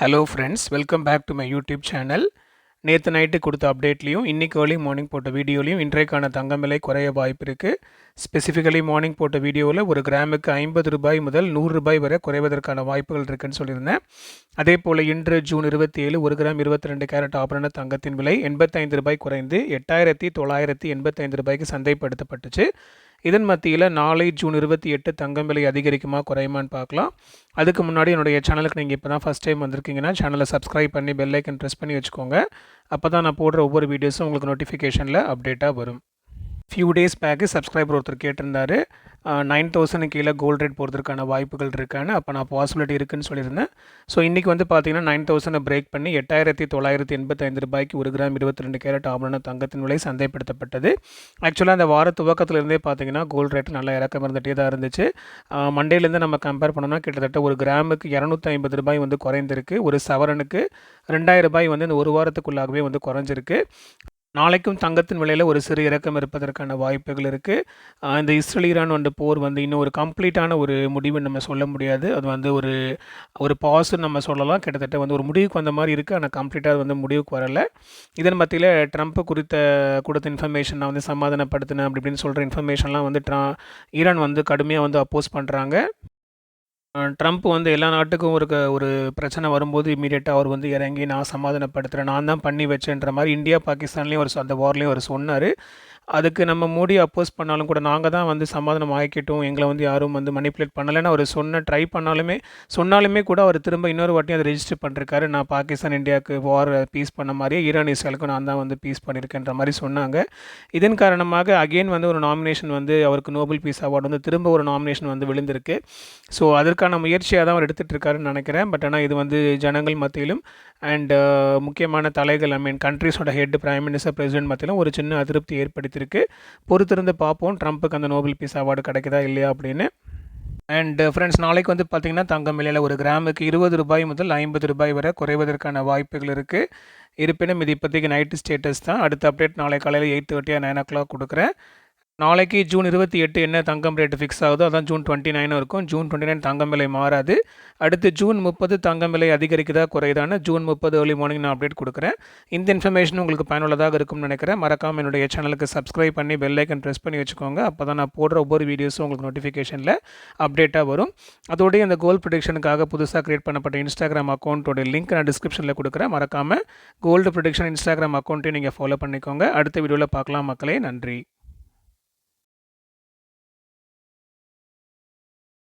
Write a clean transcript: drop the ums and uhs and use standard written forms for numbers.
Hello friends, welcome back to my YouTube channel. நேற்று night கொடுத்த அப்டேட்லேயும் இன்றைக்கி ஏர்லி மார்னிங் போட்ட வீடியோலையும் இன்றைக்கான தங்கம் விலை குறைய வாய்ப்பு இருக்குது. ஸ்பெசிஃபிக்கலி மார்னிங் போட்ட வீடியோவில் ஒரு கிராமுக்கு 50 ரூபாய் முதல் 100 ரூபாய் வரை குறைவதற்கான வாய்ப்புகள் இருக்குதுன்னு சொல்லியிருந்தேன். அதே போல் இன்று ஜூன் 27 1 கிராம் 22 கேரட் ஆபரண தங்கத்தின் விலை 85 ரூபாய் குறைந்து 8985 ரூபாய்க்கு சந்தைப்படுத்தப்பட்டுச்சு. இதன் மத்தியில் நாளை ஜூன் 28 தங்கம் விலை அதிகரிக்குமா குறையுமான்னு பார்க்கலாம். அதுக்கு முன்னாடி என்னுடைய சேனலுக்கு நீங்கள் இப்போ தான் ஃபஸ்ட் டைம் வந்திருக்கீங்கன்னா சேனலை சப்ஸ்கிரைப் பண்ணி பெல் ஐக்கன் ப்ரெஸ் பண்ணி வச்சுக்கோங்க. அப்போ தான் நான் போடுற ஒவ்வொரு வீடியோஸும் உங்களுக்கு நோட்டிஃபிகேஷனில் அப்டேட்டாக வரும். ஃபியூ டேஸ் பேக்கு சப்ஸ்கிரைபர் ஒருத்தர் கேட்டிருந்தார் 9000 கீழே கோல்டு ரேட் போகிறதுக்கான வாய்ப்புகள் இருக்கான்னு. அப்போ நான் பாசிபிலிட்டி இருக்குதுன்னு சொல்லியிருந்தேன். ஸோ இன்றைக்கி வந்து பார்த்தீங்கன்னா 9000 பிரேக் பண்ணி 8985 ரூபாய்க்கு 1 கிராம் 22 கேரட் ஆபரண தங்கத்தின் விலை சந்தைப்படுத்தப்பட்டது. ஆக்சுவலாக அந்த வார துவக்கத்திலிருந்தே பார்த்தீங்கன்னா கோல்டு ரேட் நல்லா இறக்கம் இருந்துகிட்டே தான் இருந்துச்சு. மண்டேலேருந்து நம்ம கம்பேர் பண்ணோம்னா கிட்டத்தட்ட ஒரு கிராமுக்கு 250 ரூபாய் வந்து குறைந்திருக்கு. ஒரு சவரனுக்கு 2000 ரூபாய் வந்து இந்த ஒரு வாரத்துக்குள்ளாகவே வந்து குறைஞ்சிருக்கு. நாளைக்கும் தங்கத்தின் விலையில் ஒரு சிறு இறக்கம் இருப்பதற்கான வாய்ப்புகள் இருக்குது. இந்த இஸ்ரேல் ஈரான் போர் இன்னும் ஒரு கம்ப்ளீட்டான ஒரு முடிவு நம்ம சொல்ல முடியாது. அது ஒரு பாஸ்ன்னு நம்ம சொல்லலாம். கிட்டத்தட்ட ஒரு முடிவுக்கு வந்த மாதிரி இருக்குது. ஆனால் கம்ப்ளீட்டாக முடிவுக்கு வரலை. இதன் மத்தியில் ட்ரம்ப் கொடுத்த இன்ஃபர்மேஷன் நான் சமாதானப்படுத்தினேன் அப்படி இப்படின்னு சொல்கிற இன்ஃபர்மேஷன்லாம் ஈரான் கடுமையாக அப்போஸ் பண்ணுறாங்க. ட்ரம்ப் எல்லா நாட்டுக்கும் ஒரு பிரச்சனை வரும்போது இமீடியட்டாக அவர் இறங்கி நான் சமாதானப்படுத்துகிறேன், நான் தான் பண்ணி வச்சேன்ற மாதிரி இந்தியா பாகிஸ்தான்லேயும் அந்த வார்லேயும் அவர் சொன்னார். அதுக்கு நம்ம மோடி அப்போஸ் பண்ணாலும் கூட நாங்கள் தான் சமாதானம் ஆக்கிட்டோம், எங்களை யாரும் மனிப்புலேட் பண்ணலைன்னு அவர் ட்ரை சொன்னாலுமே கூட அவர் திரும்ப இன்னொரு வாட்டியும் அதை ரெஜிஸ்டர் பண்ணிருக்காரு. நான் பாகிஸ்தான் இந்தியாவுக்கு வார் பீஸ் பண்ண மாதிரியே ஈரான் இஸ்ரேலுக்கும் நான் தான் பீஸ் பண்ணியிருக்கேன்ற மாதிரி சொன்னாங்க. இதன் காரணமாக அகெயின் ஒரு நாமினேஷன் அவருக்கு நோபல் பீஸ் அவார்டு திரும்ப ஒரு நாமினேஷன் விழுந்திருக்கு. ஸோ அதற்கான முயற்சியாக தான் அவர் எடுத்துகிட்டு இருக்காருன்னு நினைக்கிறேன். பட் ஆனால் இது ஜனங்கள் மத்தியிலும் அண்ட் முக்கியமான தலைகள் கண்ட்ரிஸோட ஹெட் பிரைம் மினிஸ்டர் பிரசிடென்ட் மத்தியிலும் ஒரு சின்ன அதிருப்தி ஏற்படுத்தியிருக்கு. பொறுத்திருந்து பார்ப்போம் ட்ரம்ப்புக்கு அந்த நோபல் பீஸ் அவார்டு கிடைக்குதா இல்லையா அப்படின்னு. அண்ட் ஃப்ரெண்ட்ஸ், நாளைக்கு பார்த்திங்கன்னா தங்கம் விலையில் ஒரு கிராமுக்கு 20 ரூபாய் முதல் 50 ரூபாய் வரை குறைவதற்கான வாய்ப்புகள் இருக்குது. இருப்பினும் இது இப்போதைக்கு நைட்டு ஸ்டேட்டஸ் தான். அடுத்த அப்டேட் நாளை காலையில் 8:30 9 o'clock கொடுக்குறேன். நாளைக்கு ஜூன் 28 என்ன தங்கம் ரேட்டு ஃபிக்ஸ் ஆகுதோ அதான் ஜூன் 29 இருக்கும். ஜூன் 29 தங்கம் விலை மாறாது. அடுத்து ஜூன் 30 தங்கம் விலை அதிகரிக்குதா குறையுதான்னு ஜூன் 30 ஏர்லி மார்னிங் நான் அப்டேட் கொடுக்குறேன். இந்த இன்ஃபர்மேஷன் உங்களுக்கு பயனுள்ளதாக இருக்கும்னு நினைக்கிறேன். மறக்காமல் என்னுடைய சேனலுக்கு சப்ஸ்கிரைப் பண்ணி பெல் ஐக்கன் ப்ரெஸ் பண்ணி வச்சுக்கோங்க. அப்போ தான் நான் போடுற ஒவ்வொரு வீடியோஸும் உங்களுக்கு நோட்டிஃபிகேஷனில் அப்டேட்டாக வரும். அதோடய அந்த கோல்டு ப்ரொடிக்ஷனுக்காக புதுசாக க்ரியேட் பண்ணப்பட்ட இன்ஸ்டாகிராம் அக்கௌண்ட்டோட லிங்க் நான் டிஸ்கிரிப்ஷனில் கொடுக்குறேன். மறக்காமல் கோல்டு ப்ரொடிக்ஷன் இன்ஸ்டாகிராம் அக்கௌண்ட்டையும் நீங்கள் ஃபாலோ பண்ணிக்கோங்க. அடுத்த வீடியோவில் பார்க்கலாம் மக்களே. நன்றி.